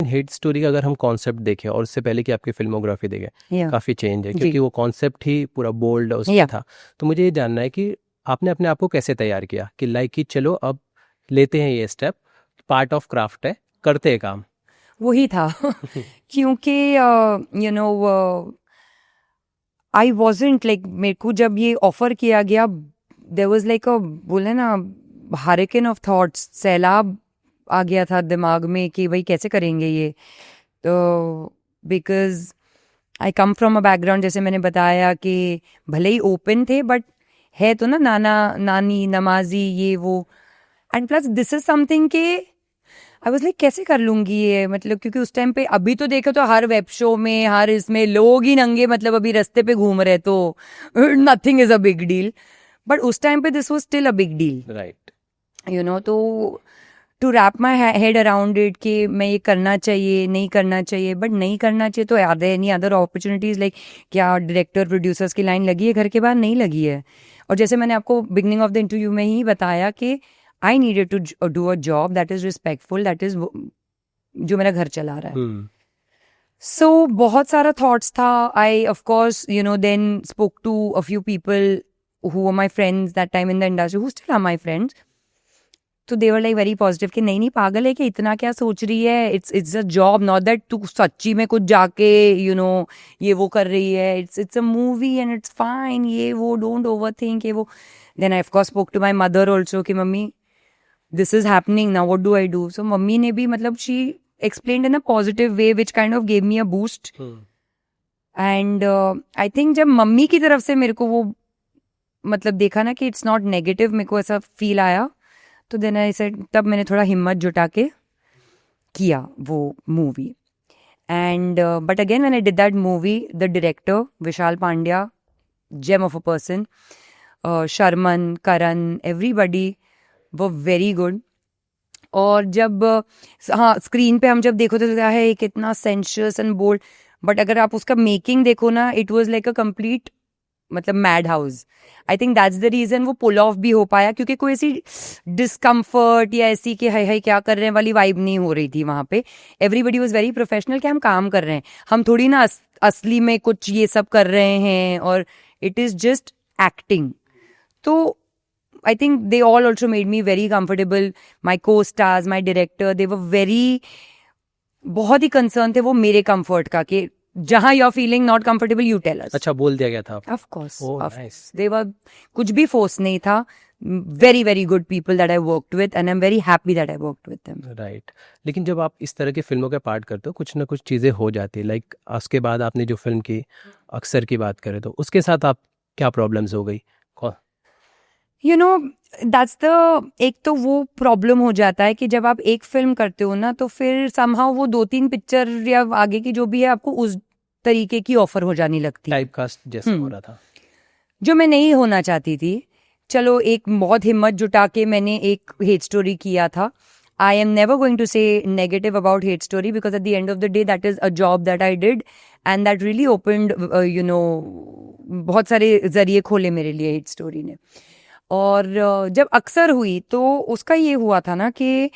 Hate story का अगर हम कॉन्सेप्ट देखें और उससे पहले कि आपकी फिल्मोग्राफी देखें, Yeah. काफ़ी चेंज है जी। क्योंकि वो कॉन्सेप्ट ही पूरा बोल्ड उसमें Yeah. था। तो मुझे ये जानना है कि आपने अपने आप को कैसे तैयार किया कि लाइक कि चलो अब लेते हैं ये स्टेप, पार्ट ऑफ क्राफ्ट है, करते हैं काम। वही था क्योंकि you know I wasn't like, मेरे को जब ये ऑफर किया गया देयर वाज लाइक अ, बोले ना, हरिकेन ऑफ थॉट्स, सैलाब आ गया था दिमाग में कि भाई कैसे करेंगे ये। तो because I come from a background, जैसे मैंने बताया कि भले ही ओपन थे बट है तो ना नाना नानी नमाजी ये वो, and plus this is something के आई वाज लाइक कैसे कर लूंगी ये, मतलब क्योंकि उस टाइम पे, अभी तो देखो तो हर वेब शो में हर इसमें लोग ही नंगे मतलब अभी रास्ते पे घूम रहे तो nothing is a big deal, but उस टाइम पे this was still a big deal, right. You know. तो to wrap my head around it कि मैं ये करना चाहिए नहीं करना चाहिए, बट नहीं करना चाहिए तो are there any other opportunities, like क्या डायरेक्टर प्रोड्यूसर्स की लाइन लगी है घर के बाहर? नहीं लगी है। और जैसे मैंने आपको बिगनिंग ऑफ द इंटरव्यू में ही बताया कि I needed to do a job that is respectful, that is जो मेरा घर चला रहा है। सो बहुत सारा थॉट्स था। I of course you know then spoke to a few people who were my friends that time in the industry, who still are my friends. तो they were like very positive कि नहीं पागल है कि इतना क्या सोच रही है, it's a job, not that तू सच्ची में कुछ जाके you know ये वो कर रही है, it's a movie and it's fine, ये वो, don't overthink ये वो। Then I of course spoke to my mother also कि mummy this is happening now, what do I do? So mummy ने भी मतलब she explained in a positive way which kind of gave me a boost. And I think जब mummy की तरफ से मेरे को वो मतलब देखा ना कि इट्स नॉट नेगेटिव, मेरे को ऐसा फील आया, तो देन आई सेड, तब मैंने थोड़ा हिम्मत जुटा के किया वो movie. And but again when I did that movie, the director Vishal Pandya, gem of a person, Sharman, Karan, everybody वो वेरी गुड। और जब हाँ स्क्रीन पे हम जब देखो तो लगता है कितना सेंशियस एंड बोल्ड, बट अगर आप उसका मेकिंग देखो ना, it was like a complete मतलब mad house. I think that's the reason वो पुल ऑफ भी हो पाया, क्योंकि कोई ऐसी डिस्कम्फर्ट या ऐसी कि हाय हाय क्या कर रहे हैं वाली वाइब नहीं हो रही थी वहां पे। एवरीबडी वाज वेरी प्रोफेशनल कि हम काम कर रहे हैं, हम थोड़ी ना असली में कुछ ये सब कर रहे हैं, और इट इज जस्ट एक्टिंग। तो I think they all also made me very comfortable. My co-stars, my director, they were very, बहुत ही concerned थे वो मेरे comfort का कि जहाँ you're feeling not comfortable, you tell us. अच्छा, बोल दिया गया था आपको? Of course. Oh, of nice. They were, कुछ भी force नहीं था. Very very good people that I worked with, and I'm very happy that I worked with them. Right. लेकिन जब आप इस तरह की फिल्मों के पार्ट करते हो, कुछ ना कुछ चीज़ें हो जाती है, लाइक उसके बाद आपने जो फिल्म की अक्सर की बात करें तो उसके साथ आप क्या प्रॉब्लम्स हो गई? यू नो दैट्स द, एक तो वो प्रॉब्लम हो जाता है कि जब आप एक फिल्म करते हो ना, तो फिर समहाउ वो 2-3 पिक्चर या आगे की जो भी है आपको उस तरीके की ऑफर हो जानी लगती है, टाइप कास्ट जैसा हो रहा था, जो मैं नहीं होना चाहती थी। चलो एक बहुत हिम्मत जुटा के मैंने एक हेट स्टोरी किया था। I am never going to say negative about hate story, because at the end of the day that is a job that I did, and that really opened you know, बहुत सारे जरिए खोले मेरे लिए hate story ने। और जब अक्सर हुई तो उसका ये हुआ था ना कि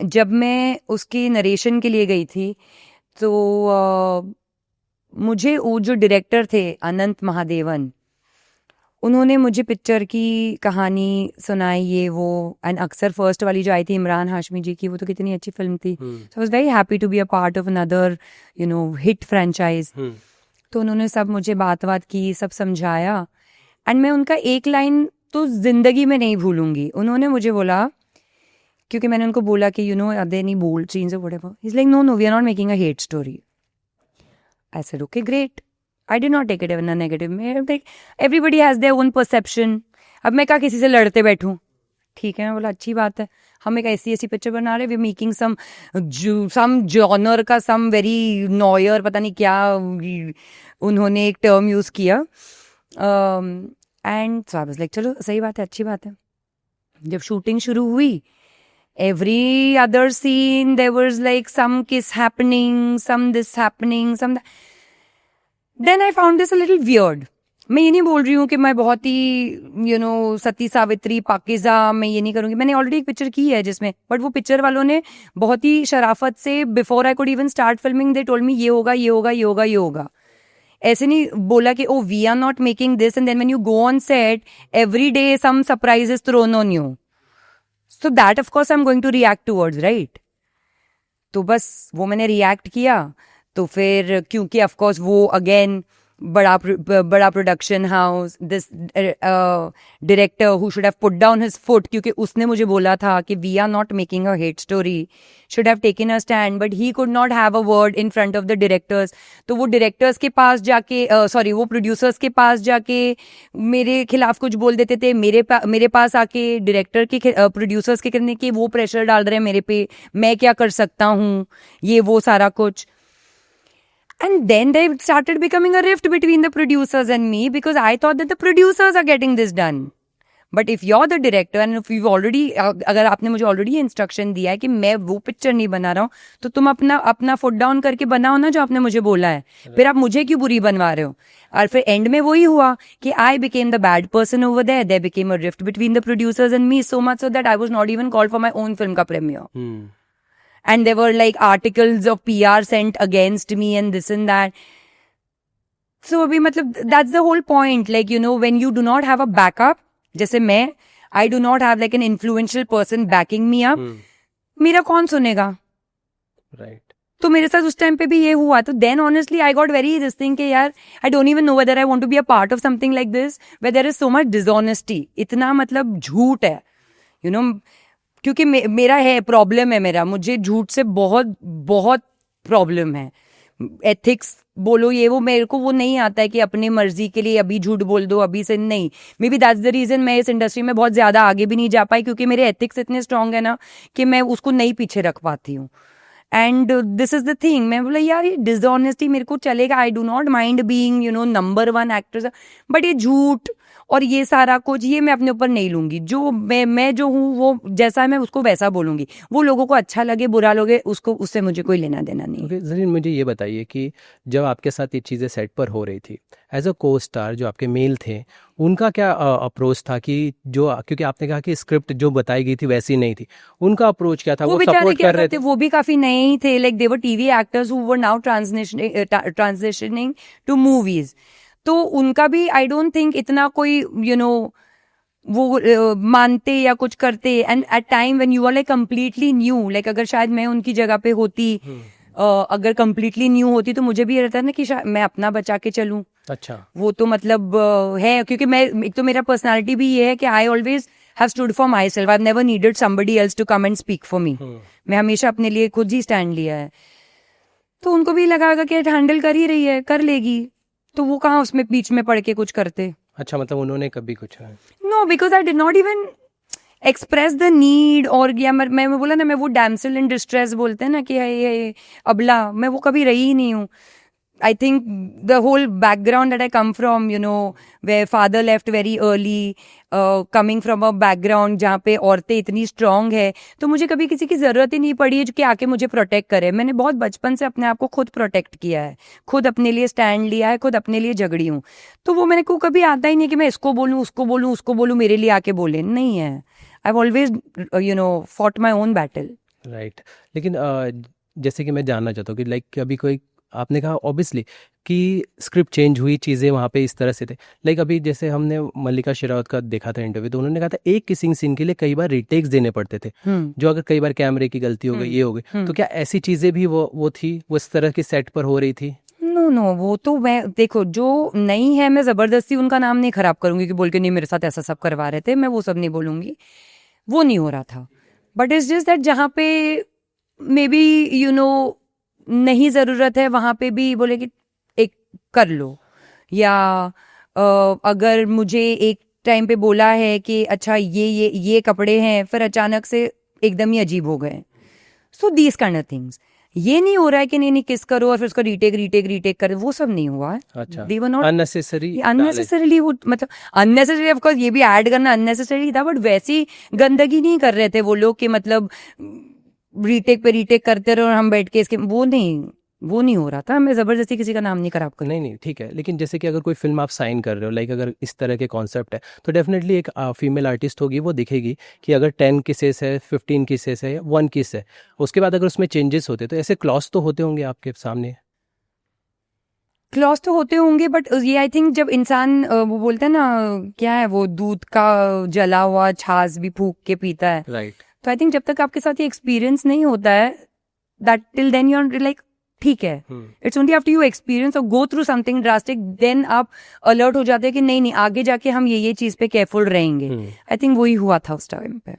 जब मैं उसकी नरेशन के लिए गई थी तो मुझे वो जो डायरेक्टर थे अनंत महादेवन, उन्होंने मुझे पिक्चर की कहानी सुनाई ये वो, एंड अक्सर फर्स्ट वाली जो आई थी इमरान हाशमी जी की, वो तो कितनी अच्छी फिल्म थी। So I was very happy to be a part of another you know hit franchise. तो उन्होंने सब मुझे बात की, सब समझाया, एंड मैं उनका एक लाइन तो जिंदगी में नहीं भूलूंगी। उन्होंने मुझे बोला, क्योंकि मैंने उनको बोला कि you know are there any bold scenes और whatever, he is like no we are not making a hate story. I said okay great, I did not take it in a negative में, like everybody has their own perception. अब मैं क्या किसी से लड़ते बैठूं? ठीक है, मैं बोला अच्छी बात है, हम एक ऐसी पिक्चर बना रहे, वी मेकिंग सम जॉनर का सम वेरी नॉयर, पता नहीं क्या उन्होंने एक टर्म यूज किया। And so I was like चलो सही बात है, अच्छी बात है। जब शूटिंग शुरू हुई, every other scene there was like some kiss happening, some this happening, some that. Then I found this a little weird मैं ये नहीं बोल रही हूँ कि मैं बहुत ही सती सावित्री पाकिज़ा मैं ये नहीं करूँगी, मैंने ऑलरेडी एक पिक्चर की है जिसमें, बट वो पिक्चर वालों ने बहुत ही शराफत से before I could even start filming they told me ये होगा ये होगा ये होगा ये होगा। ऐसे नहीं बोला कि oh we are not making this and then when you go on set every day some surprise is thrown on you, so that of course I am going to react towards, right. तो बस वो मैंने react किया। तो फिर क्योंकि of course वो अगेन बड़ा production house, this director who should have put down his foot, क्योंकि उसने मुझे बोला था कि we are not making a hate story, should have taken a stand, but he could not have a word in front of the directors. तो वो directors के पास जाके वो प्रोड्यूसर्स के पास जाके मेरे खिलाफ कुछ बोल देते थे, मेरे पास आके डायरेक्टर के प्रोड्यूसर्स के करने के वो प्रेशर डाल रहे हैं मेरे पे, मैं क्या कर सकता हूँ, ये वो सारा कुछ। And then they started becoming a rift between the producers and me because I thought that the producers are getting this done. But if you're the director and if you've already, अगर आपने मुझे already instruction दिया है कि मैं वो picture नहीं बना रहा हूँ, तो तुम अपना फुट डाउन करके बनाओ ना जो आपने मुझे बोला है, फिर आप मुझे क्यों बुरी बनवा रहे हो। और फिर एंड में वही हुआ कि I became the bad person over there. There became a rift between the producers and me, so much so that I was not even called for my own film का premiere. And there were like articles of PR sent against me and this and that. So अभी मतलब that's the whole point, like when you do not have a backup, जैसे मैं I do not have like an influential person backing me up, मेरा कौन सुनेगा, right? तो मेरे साथ उस टाइम पे भी ये हुआ। तो then honestly I got very this thing कि यार I don't even know whether I want to be a part of something like this where there is so much dishonesty, इतना मतलब झूठ है, क्योंकि मेरा है प्रॉब्लम है, मेरा मुझे झूठ से बहुत बहुत प्रॉब्लम है। एथिक्स बोलो ये वो, मेरे को वो नहीं आता है कि अपनी मर्जी के लिए अभी झूठ बोल दो अभी से, नहीं। Maybe that's the reason मैं इस इंडस्ट्री में बहुत ज्यादा आगे भी नहीं जा पाई, क्योंकि मेरे एथिक्स इतने स्ट्रांग है ना कि मैं उसको नहीं पीछे रख पाती हूँ। And this is the thing, मैं बोला यार ये डिसऑनेस्टी मेरे को चलेगा, I do not mind being number 1 actor, but ये झूठ और ये सारा कुछ ये मैं अपने ऊपर नहीं लूंगी। जो मैं जो हूँ वो जैसा है मैं उसको वैसा बोलूंगी, वो लोगों को अच्छा लगे बुरा लगे उसको, उससे मुझे कोई लेना देना नहीं। Okay, ज़रीन मुझे ये बताइए कि जब आपके साथ ये चीज़ें सेट पर हो रही थी, एज अ को स्टार जो आपके मेल थे, उनका क्या अप्रोच था कि जो, क्योंकि आपने कहा कि स्क्रिप्ट जो बताई गई थी वैसी नहीं थी, उनका अप्रोच क्या था? वो सपोर्ट कर रहे थे? वो भी काफी नए ही थे, like they were TV actors who were now transitioning to movies. तो उनका भी आई डोंट थिंक इतना कोई वो मानते या कुछ करते। And at time when you are like completely new, like अगर शायद मैं उनकी जगह पे होती, अगर कंप्लीटली न्यू होती तो मुझे भी ये रहता है ना कि मैं अपना बचा के चलूं। अच्छा, वो तो मतलब है, क्योंकि मैं एक तो मेरा पर्सनालिटी भी ये है कि I always have stood for myself, I have never needed somebody else to come and speak for me. मैं हमेशा अपने लिए खुद ही स्टैंड लिया है। तो उनको भी लगा कि हैंडल कर ही रही है, कर लेगी, तो वो कहाँ उसमें बीच में पड़ के कुछ करते। अच्छा, मतलब उन्होंने कभी कुछ no, because I did not even express the need, और या मैं बोला ना, मैं वो डैमसेल इन डिस्ट्रेस बोलते हैं ना कि है अबला, मैं वो कभी रही ही नहीं हूँ। I think the whole background that I come from, where father left very early, coming from a background जहाँ पे औरतें इतनी strong है, तो मुझे कभी किसी की ज़रूरत ही नहीं पड़ी है जो कि आके मुझे प्रोटेक्ट करे। मैंने बहुत बचपन से अपने आप को खुद प्रोटेक्ट किया है, खुद अपने लिए स्टैंड लिया है, खुद अपने लिए झगड़ी हूँ। तो वो मैंने को कभी आता ही नहीं कि मैं इसको बोलूँ उसको बोलूँ उसको बोलूँ, मेरे लिए आके बोले, नहीं है। I have always fought my own battle. Right. लेकिन जैसे कि मैं जानना चाहता हूँ कि लाइक कभी कोई, आपने कहा ऑब्वियसली कि स्क्रिप्ट चेंज हुई, चीज़ें वहाँ पे इस तरह से थे, लाइक अभी जैसे हमने मल्लिका शेरावत का देखा था इंटरव्यू, तो उन्होंने कहा था एक किसिंग सीन के लिए कई बार रीटेक्स देने पड़ते थे, जो अगर कई बार कैमरे की गलती हो गई, ये हो गई, तो क्या ऐसी चीज़ें भी वो थी, वो इस तरह की सेट पर हो रही थी? नो, वो तो मैं देखो जो नहीं है, मैं ज़बरदस्ती उनका नाम नहीं खराब करूंगी कि बोल के नहीं मेरे साथ ऐसा सब करवा रहे थे, मैं वो सब नहीं बोलूंगी, वो नहीं हो रहा था। बट इट्स जस्ट दैट जहाँ पे मे बी नहीं ज़रूरत है वहाँ पे भी बोले कि एक कर लो, या अगर मुझे एक टाइम पे बोला है कि अच्छा ये कपड़े हैं, फिर अचानक से एकदम ही अजीब हो गए। So these kind of things. ये नहीं हो रहा है कि नहीं किस करो और फिर उसका रीटेक कर, वो सब नहीं हुआ है। अच्छा, दे वर नॉट अननेसेसरीली, वो मतलब अननेसेसरी, ऑफ कोर्स ये भी ऐड करना अननेसेसरी था, बट वैसी गंदगी नहीं कर रहे थे वो लोग कि मतलब रीटेक पे रीटेक करते रहे और हम बैठ के इसके, वो नहीं, वो नहीं हो रहा था, मैं ज़बरदस्ती किसी का नाम नहीं खराब कर। नहीं नहीं ठीक है, लेकिन जैसे कि अगर कोई फिल्म आप साइन कर रहे हो, लाइक अगर इस तरह के कॉन्सेप्ट है, तो डेफिनेटली एक फीमेल आर्टिस्ट होगी, वो दिखेगी कि अगर 10 किसेस है, 15 किसेस है, 1 किस है, उसके बाद अगर उसमें चेंजेस होते तो ऐसे क्लॉज तो होते होंगे आपके सामने। क्लॉज तो होते होंगे, बट ये आई थिंक जब इंसान वो बोलते हैं ना, क्या है वो, दूध का जला हुआ छाछ भी फूक के पीता है, राइट। तो आई थिंक जब तक आपके साथ ये एक्सपीरियंस नहीं होता है, that till then you are like ठीक है। It's only after you experience और go through something drastic, then आप अलर्ट हो जाते हैं कि नहीं नहीं, आगे जाके हम ये चीज पे केयरफुल रहेंगे। आई थिंक वही हुआ था उस टाइम पे।